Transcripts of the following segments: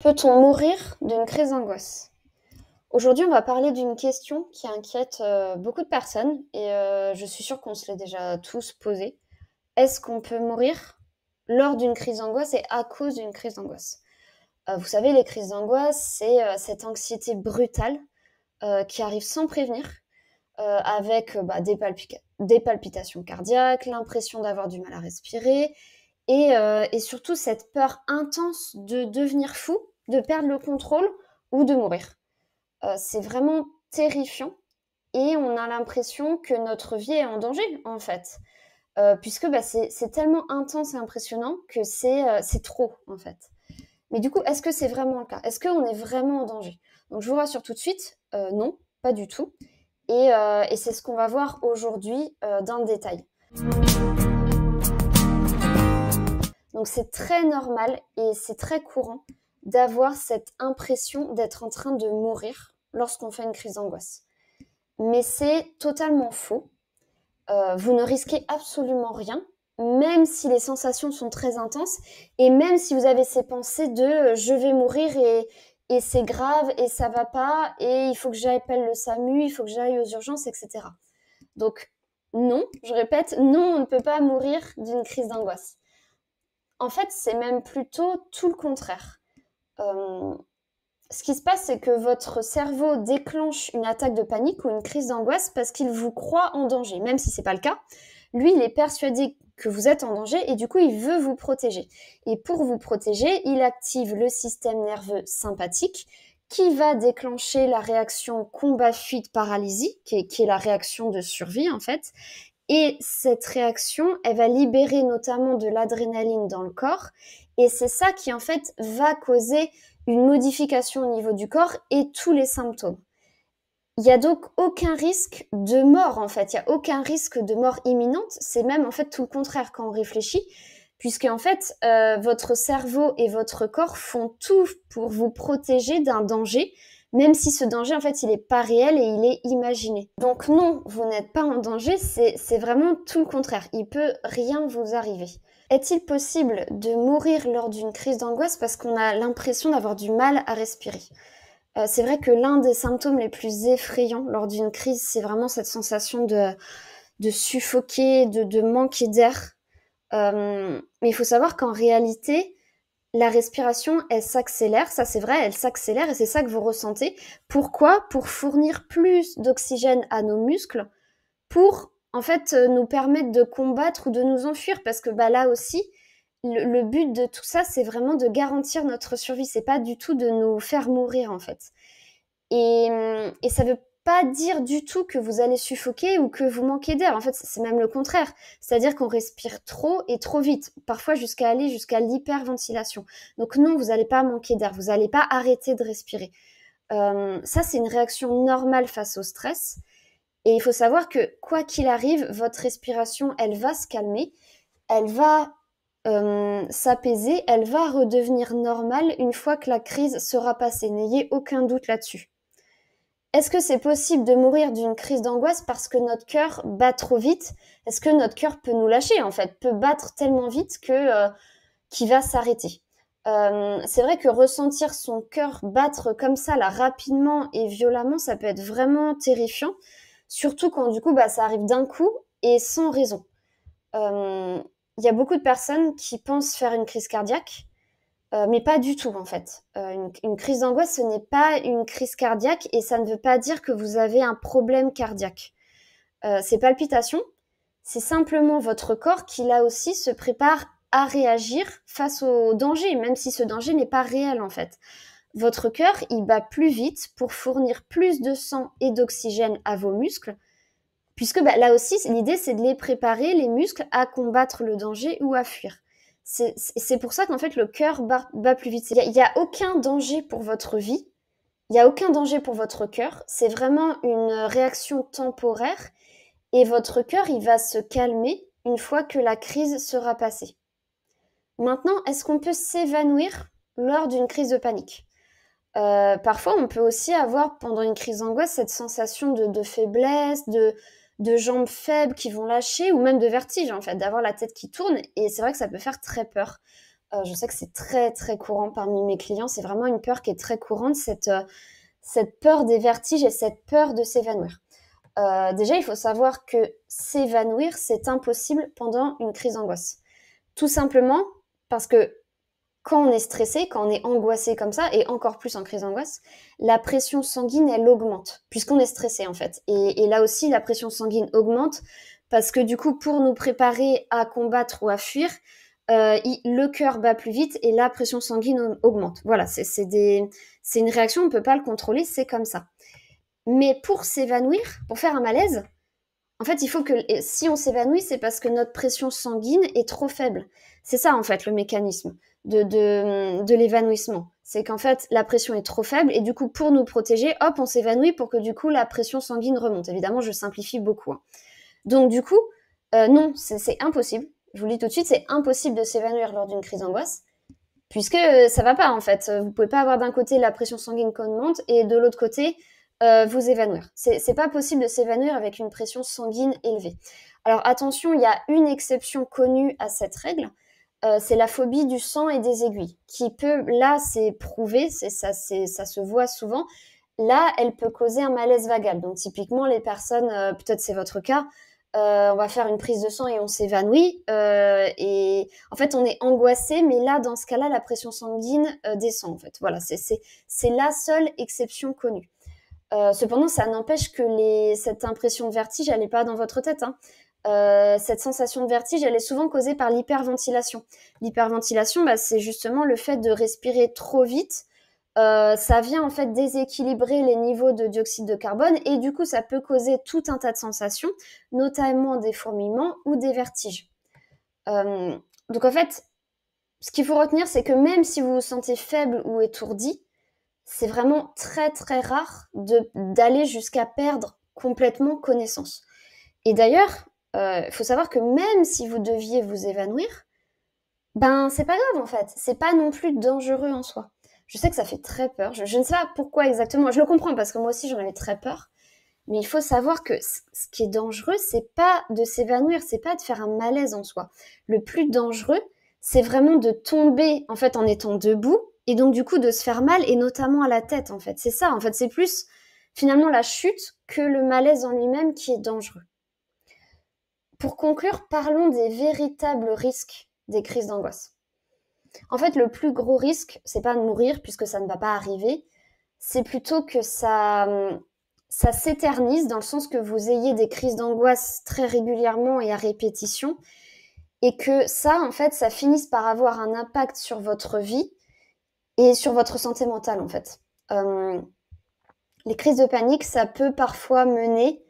Peut-on mourir d'une crise d'angoisse? Aujourd'hui, on va parler d'une question qui inquiète beaucoup de personnes et je suis sûre qu'on se l'est déjà tous posée. Est-ce qu'on peut mourir lors d'une crise d'angoisse et à cause d'une crise d'angoisse? Vous savez, les crises d'angoisse, c'est cette anxiété brutale qui arrive sans prévenir, avec des palpitations cardiaques, l'impression d'avoir du mal à respirer et surtout cette peur intense de devenir fou, de perdre le contrôle ou de mourir. C'est vraiment terrifiant et on a l'impression que notre vie est en danger, en fait. Puisque c'est tellement intense et impressionnant que c'est trop, en fait. Mais du coup, est-ce que c'est vraiment le cas? Est-ce qu'on est vraiment en danger? Donc je vous rassure tout de suite, non, pas du tout. Et c'est ce qu'on va voir aujourd'hui dans le détail. Donc c'est très normal et c'est très courant d'avoir cette impression d'être en train de mourir lorsqu'on fait une crise d'angoisse. Mais c'est totalement faux. Vous ne risquez absolument rien, même si les sensations sont très intenses et même si vous avez ces pensées de je vais mourir et c'est grave et ça va pas et il faut que j'appelle le SAMU, il faut que j'aille aux urgences, etc. Donc non, je répète, non, on ne peut pas mourir d'une crise d'angoisse. En fait, c'est même plutôt tout le contraire. Euh, Ce qui se passe, c'est que votre cerveau déclenche une attaque de panique ou une crise d'angoisse parce qu'il vous croit en danger, même si c'est pas le cas. Lui, il est persuadé que vous êtes en danger et du coup, il veut vous protéger. Et pour vous protéger, il active le système nerveux sympathique qui va déclencher la réaction combat-fuite-paralysie, qui est la réaction de survie en fait. Et cette réaction, elle va libérer notamment de l'adrénaline dans le corps. Et c'est ça qui, en fait, va causer une modification au niveau du corps et tous les symptômes. Il n'y a donc aucun risque de mort, en fait. Il n'y a aucun risque de mort imminente. C'est même, en fait, tout le contraire quand on réfléchit. Puisque, en fait, votre cerveau et votre corps font tout pour vous protéger d'un danger, même si ce danger, en fait, il n'est pas réel et il est imaginé. Donc non, vous n'êtes pas en danger, c'est vraiment tout le contraire. Il peut rien vous arriver. Est-il possible de mourir lors d'une crise d'angoisse parce qu'on a l'impression d'avoir du mal à respirer? C'est vrai que l'un des symptômes les plus effrayants lors d'une crise, c'est vraiment cette sensation de suffoquer, de manquer d'air. Mais il faut savoir qu'en réalité, la respiration, elle s'accélère, ça c'est vrai, elle s'accélère et c'est ça que vous ressentez. Pourquoi? Pour fournir plus d'oxygène à nos muscles, pour en fait nous permettre de combattre ou de nous enfuir. Parce que là aussi, le but de tout ça, c'est vraiment de garantir notre survie. C'est pas du tout de nous faire mourir en fait. Et ça veut pas dire du tout que vous allez suffoquer ou que vous manquez d'air. En fait, c'est même le contraire. C'est-à-dire qu'on respire trop et trop vite, parfois jusqu'à aller jusqu'à l'hyperventilation. Donc non, vous n'allez pas manquer d'air, vous n'allez pas arrêter de respirer. Ça, c'est une réaction normale face au stress. Et il faut savoir que quoi qu'il arrive, votre respiration, elle va se calmer, elle va s'apaiser, elle va redevenir normale une fois que la crise sera passée. N'ayez aucun doute là-dessus. Est-ce que c'est possible de mourir d'une crise d'angoisse parce que notre cœur bat trop vite? Est-ce que notre cœur peut nous lâcher, en fait, peut battre tellement vite qu'il va s'arrêter? C'est vrai que ressentir son cœur battre comme ça, là, rapidement et violemment, ça peut être vraiment terrifiant, surtout quand du coup, ça arrive d'un coup et sans raison. Il y a beaucoup de personnes qui pensent faire une crise cardiaque, mais pas du tout en fait. Une crise d'angoisse, ce n'est pas une crise cardiaque et ça ne veut pas dire que vous avez un problème cardiaque. Ces palpitations, c'est simplement votre corps qui là aussi se prépare à réagir face au danger, même si ce danger n'est pas réel en fait. Votre cœur, il bat plus vite pour fournir plus de sang et d'oxygène à vos muscles, puisque là aussi, l'idée, c'est de les préparer, les muscles, à combattre le danger ou à fuir. C'est pour ça qu'en fait, le cœur bat plus vite. Il n'y a aucun danger pour votre vie, il n'y a aucun danger pour votre cœur. C'est vraiment une réaction temporaire et votre cœur, il va se calmer une fois que la crise sera passée. Maintenant, est-ce qu'on peut s'évanouir lors d'une crise de panique? Parfois, on peut aussi avoir, pendant une crise d'angoisse, cette sensation de faiblesse, de jambes faibles qui vont lâcher, ou même de vertige, en fait, d'avoir la tête qui tourne. Et c'est vrai que ça peut faire très peur. Je sais que c'est très, très courant parmi mes clients. C'est vraiment une peur qui est très courante, cette peur des vertiges et cette peur de s'évanouir. Déjà, il faut savoir que s'évanouir, c'est impossible pendant une crise d'angoisse. Tout simplement parce que quand on est stressé, quand on est angoissé comme ça, et encore plus en crise d'angoisse, la pression sanguine, elle augmente, puisqu'on est stressé en fait. Et là aussi, la pression sanguine augmente, parce que du coup, pour nous préparer à combattre ou à fuir, le cœur bat plus vite et la pression sanguine augmente. Voilà, c'est une réaction, on ne peut pas le contrôler, c'est comme ça. Mais pour s'évanouir, pour faire un malaise, en fait, il faut que si on s'évanouit, c'est parce que notre pression sanguine est trop faible. C'est ça, en fait, le mécanisme de l'évanouissement. C'est qu'en fait, la pression est trop faible et du coup, pour nous protéger, hop, on s'évanouit pour que du coup, la pression sanguine remonte. Évidemment, je simplifie beaucoup. Hein. Donc, du coup, non, c'est impossible. Je vous le dis tout de suite, c'est impossible de s'évanouir lors d'une crise d'angoisse puisque ça va pas, en fait. Vous pouvez pas avoir d'un côté la pression sanguine qui augmente et de l'autre côté, vous évanouir. C'est pas possible de s'évanouir avec une pression sanguine élevée. Alors attention, il y a une exception connue à cette règle, c'est la phobie du sang et des aiguilles, qui peut, là c'est prouvé, ça se voit souvent, là elle peut causer un malaise vagal. Donc typiquement les personnes, peut-être c'est votre cas, on va faire une prise de sang et on s'évanouit, et en fait on est angoissé, mais là dans ce cas-là la pression sanguine descend en fait. Voilà, c'est la seule exception connue. Cependant, ça n'empêche que cette impression de vertige, elle n'est pas dans votre tête. Hein. Cette sensation de vertige, elle est souvent causée par l'hyperventilation. L'hyperventilation, bah, c'est justement le fait de respirer trop vite. Ça vient en fait déséquilibrer les niveaux de dioxyde de carbone et du coup, ça peut causer tout un tas de sensations, notamment des fourmillements ou des vertiges. Donc en fait, ce qu'il faut retenir, c'est que même si vous vous sentez faible ou étourdi, c'est vraiment très très rare d'aller jusqu'à perdre complètement connaissance. Et d'ailleurs, il faut savoir que même si vous deviez vous évanouir, ben c'est pas grave en fait, c'est pas non plus dangereux en soi. Je sais que ça fait très peur, je ne sais pas pourquoi exactement, je le comprends parce que moi aussi j'en avais très peur, mais il faut savoir que ce qui est dangereux, c'est pas de s'évanouir, c'est pas de faire un malaise en soi. Le plus dangereux, c'est vraiment de tomber en fait en étant debout et donc du coup de se faire mal et notamment à la tête en fait. C'est ça en fait, c'est plus finalement la chute que le malaise en lui-même qui est dangereux. Pour conclure, parlons des véritables risques des crises d'angoisse. En fait, le plus gros risque, c'est pas de mourir puisque ça ne va pas arriver, c'est plutôt que ça s'éternise dans le sens que vous ayez des crises d'angoisse très régulièrement et à répétition et que ça, en fait, ça finisse par avoir un impact sur votre vie et sur votre santé mentale, en fait. Les crises de panique, ça peut parfois mener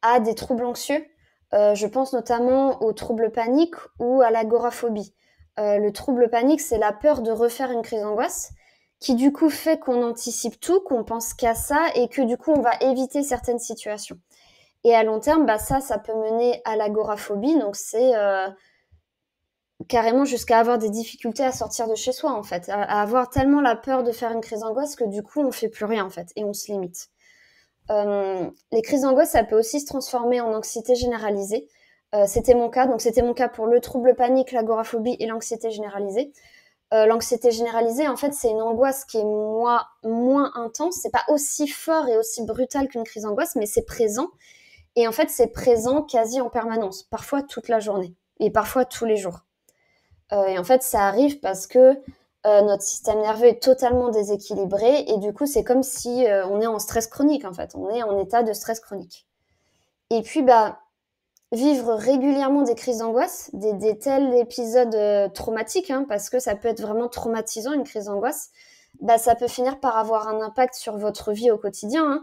à des troubles anxieux. Je pense notamment aux troubles paniques ou à l'agoraphobie. Le trouble panique, c'est la peur de refaire une crise d'angoisse qui du coup fait qu'on anticipe tout, qu'on pense qu'à ça et que du coup on va éviter certaines situations. Et à long terme, bah ça peut mener à l'agoraphobie, donc c'est carrément jusqu'à avoir des difficultés à sortir de chez soi en fait, à avoir tellement la peur de faire une crise d'angoisse que du coup on fait plus rien en fait et on se limite. Les crises d'angoisse, ça peut aussi se transformer en anxiété généralisée. C'était mon cas, donc c'était mon cas pour le trouble panique, l'agoraphobie et l'anxiété généralisée. L'anxiété généralisée, en fait, c'est une angoisse qui est moins intense. C'est pas aussi fort et aussi brutal qu'une crise d'angoisse, mais c'est présent. Et en fait, c'est présent quasi en permanence, parfois toute la journée et parfois tous les jours. Et en fait, ça arrive parce que notre système nerveux est totalement déséquilibré et du coup, c'est comme si on est en stress chronique, en fait. On est en état de stress chronique. Et puis, bah, vivre régulièrement des crises d'angoisse, des tels épisodes traumatiques, hein, parce que ça peut être vraiment traumatisant, une crise d'angoisse, bah, ça peut finir par avoir un impact sur votre vie au quotidien.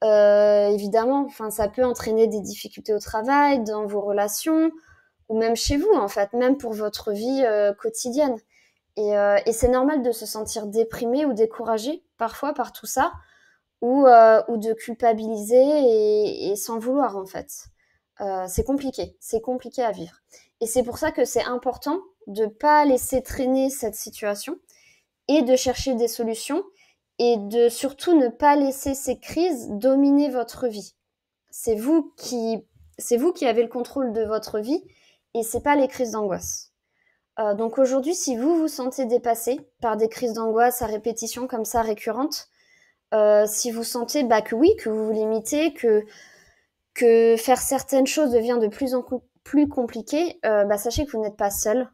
Hein. Évidemment, ça peut entraîner des difficultés au travail, dans vos relations, ou même chez vous, en fait, même pour votre vie quotidienne. Et c'est normal de se sentir déprimé ou découragé, parfois, par tout ça, ou de culpabiliser et s'en vouloir, en fait. C'est compliqué à vivre. Et c'est pour ça que c'est important de ne pas laisser traîner cette situation et de chercher des solutions et de surtout ne pas laisser ces crises dominer votre vie. C'est vous qui avez le contrôle de votre vie et c'est pas les crises d'angoisse. Donc aujourd'hui, si vous vous sentez dépassé par des crises d'angoisse à répétition comme ça récurrentes, si vous sentez que oui, que vous vous limitez, que faire certaines choses devient de plus en plus compliqué, sachez que vous n'êtes pas seul.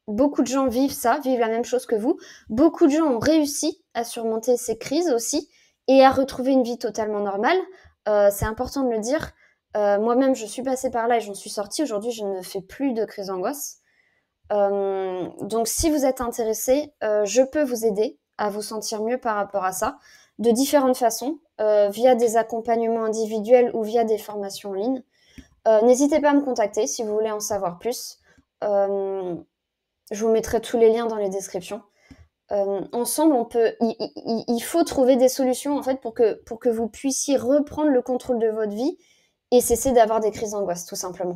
Beaucoup de gens vivent ça, vivent la même chose que vous. Beaucoup de gens ont réussi à surmonter ces crises aussi et à retrouver une vie totalement normale. C'est important de le dire. Moi-même, je suis passée par là et j'en suis sortie. Aujourd'hui, je ne fais plus de crise d'angoisse. Donc, si vous êtes intéressé, je peux vous aider à vous sentir mieux par rapport à ça, de différentes façons, via des accompagnements individuels ou via des formations en ligne. N'hésitez pas à me contacter si vous voulez en savoir plus. Je vous mettrai tous les liens dans les descriptions. Ensemble, il faut trouver des solutions en fait pour que vous puissiez reprendre le contrôle de votre vie et cesser d'avoir des crises d'angoisse, tout simplement.